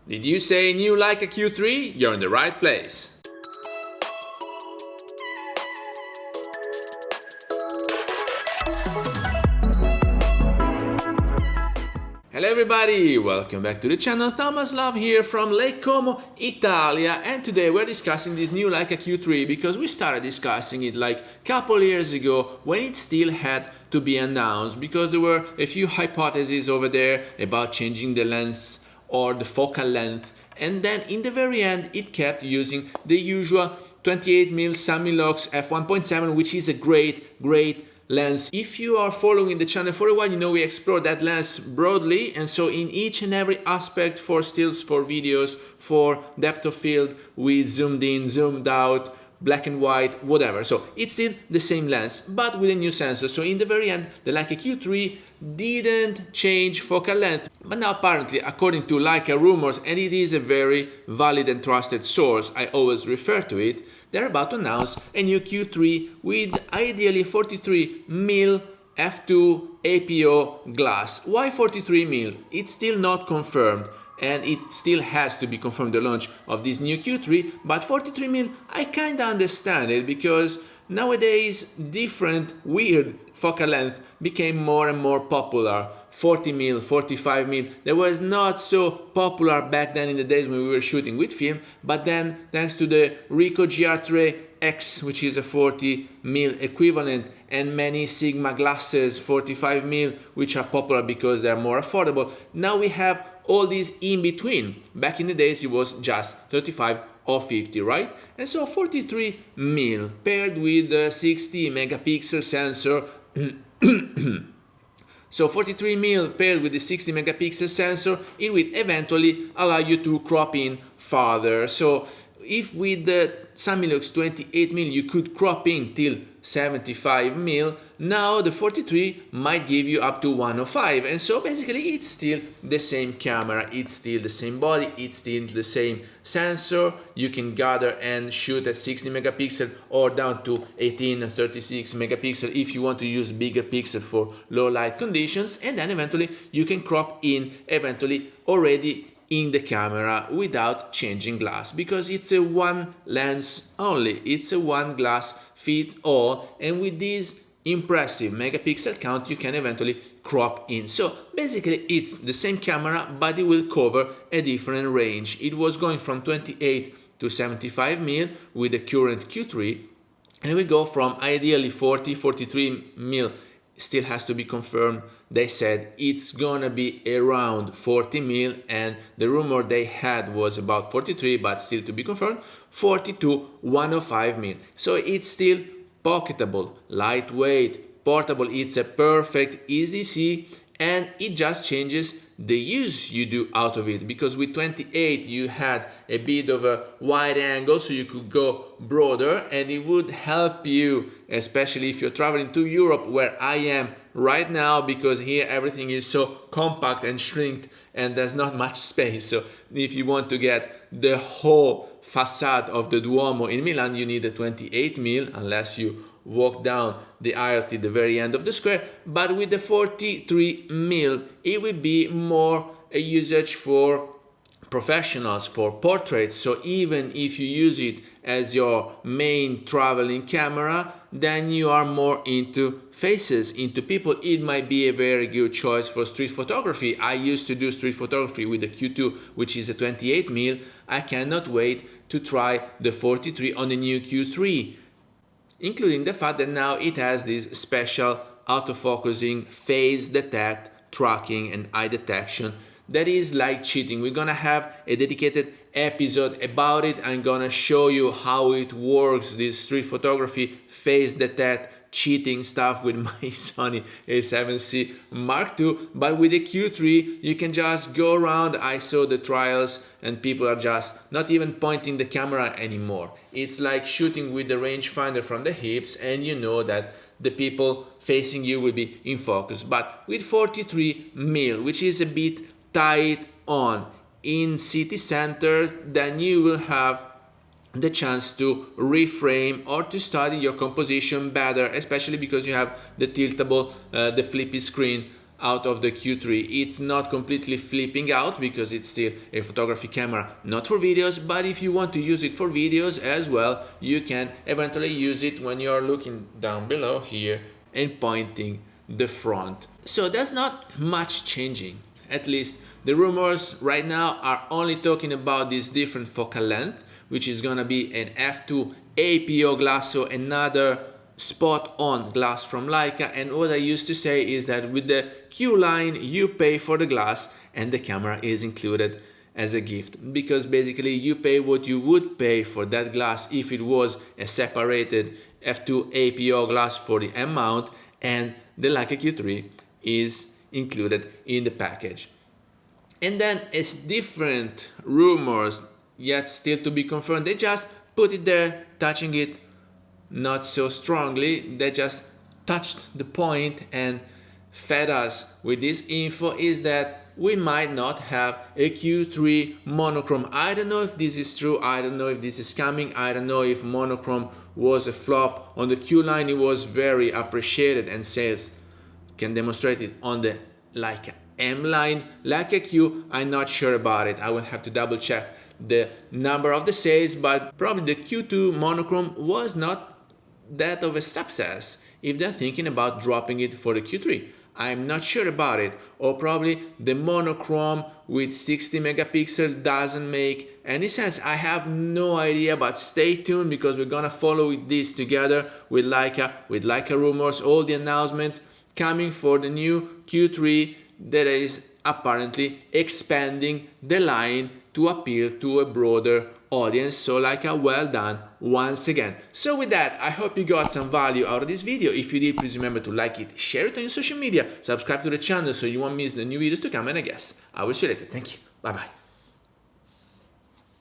Did you say new Leica Q3? You're in the right place. Hello everybody, welcome back to the channel. Thomas Love here from Lake Como, Italia, and today we're discussing this new Leica Q3 because we started discussing it like a couple years ago when it still had to be announced, because there were a few hypotheses over there about changing the lens or the focal length, and then in the very end it kept using the usual 28mm Samilux f1.7, which is a great lens. If you are following the channel for a while, you know we explore that lens broadly, and so in each and every aspect, for stills, for videos, for depth of field, we zoomed in, zoomed out, black and white, whatever. So it's still the same lens, but with a new sensor. So in the very end, the Leica Q3 didn't change focal length. But now apparently, according to Leica rumours, and it is a very valid and trusted source, I always refer to it, they're about to announce a new Q3 with ideally 43mm f2 APO glass. Why 43mm? It's still not confirmed, and it still has to be confirmed, the launch of this new Q3, but 43mm, I kinda understand it, because nowadays different weird focal length became more and more popular. 40mm, 45mm, that was not so popular back then in the days when we were shooting with film, but then thanks to the Ricoh GR3 X, which is a 40mm equivalent, and many Sigma glasses 45mm, which are popular because they're more affordable, now we have all these in between. Back in the days it was just 35 or 50, right? And so 43mm paired with the 60 megapixel sensor. So 43mm paired with the 60 megapixel sensor, it will eventually allow you to crop in farther. So if with the Samilux 28mm you could crop in till 75mm, now the 43 might give you up to 105, and so basically it's still the same camera, it's still the same body, it's still the same sensor. You can gather and shoot at 60 megapixel or down to 18 or 36 megapixel if you want to use bigger pixel for low light conditions, and then eventually you can crop in eventually already in the camera without changing glass, because it's a one lens only, it's a one glass fit all, and with this impressive megapixel count you can eventually crop in. So basically it's the same camera, but it will cover a different range. It was going from 28 to 75mm with the current Q3, and we go from ideally 43mm, still has to be confirmed. They said it's gonna be around 40mm, and the rumor they had was about 43, but still to be confirmed, 40 to 105mm. So it's still pocketable, lightweight, portable. It's a perfect easy C, and it just changes the use you do out of it, because with 28 you had a bit of a wide angle, so you could go broader, and it would help you, especially if you're traveling to Europe, where I am right now, because here everything is so compact and shrinked and there's not much space. So if you want to get the whole facade of the Duomo in Milan, you need a 28mm, unless you walk down the aisle to the very end of the square. But with the 43mm, it will be more a usage for professionals, for portraits. So even if you use it as your main traveling camera, then you are more into faces, into people, it might be a very good choice for street photography. I used to do street photography with the Q2, which is a 28mm. I cannot wait to try the 43 on the new Q3, including the fact that now it has this special autofocusing, phase detect, tracking and eye detection that is like cheating. We're gonna have a dedicated episode about it. I'm gonna show you how it works, this street photography phase detect cheating stuff with my Sony A7C Mark II. But with the Q3 you can just go around. I saw the trials and people are just not even pointing the camera anymore. It's like shooting with the rangefinder from the hips, and you know that the people facing you will be in focus. But with 43mm, which is a bit tight on in city centers, then you will have the chance to reframe or to study your composition better, especially because you have the tiltable, the flippy screen out of the Q3. It's not completely flipping out because it's still a photography camera, not for videos, but if you want to use it for videos as well, you can eventually use it when you're looking down below here and pointing the front. So that's not much changing. At least the rumors right now are only talking about this different focal length, which is gonna be an f2 APO glass, so another spot on glass from Leica. And what I used to say is that with the Q line you pay for the glass and the camera is included as a gift, because basically you pay what you would pay for that glass if it was a separated f2 APO glass for the M-mount, and the Leica Q3 is included in the package. And then it's different rumors, yet still to be confirmed. They just put it there, touching it not so strongly. They just touched the point and fed us with this info, is that we might not have a Q3 monochrome. I don't know if this is true, I don't know if this is coming, I don't know if monochrome was a flop. On the Q line it was very appreciated and sales can demonstrate it. On the Leica M line, Leica Q, I'm not sure about it. I will have to double check the number of the sales, but probably the Q2 monochrome was not that of a success if they're thinking about dropping it for the Q3. I'm not sure about it, or probably the monochrome with 60 megapixel doesn't make any sense. I have no idea, but stay tuned because we're gonna follow this together with Leica rumors, all the announcements coming for the new Q3 that is apparently expanding the line to appeal to a broader audience. So Leica, well done once again. So with that, I hope you got some value out of this video. If you did, please remember to like it, share it on your social media, subscribe to the channel so you won't miss the new videos to come, and I guess I will see you later. Thank you. Bye bye.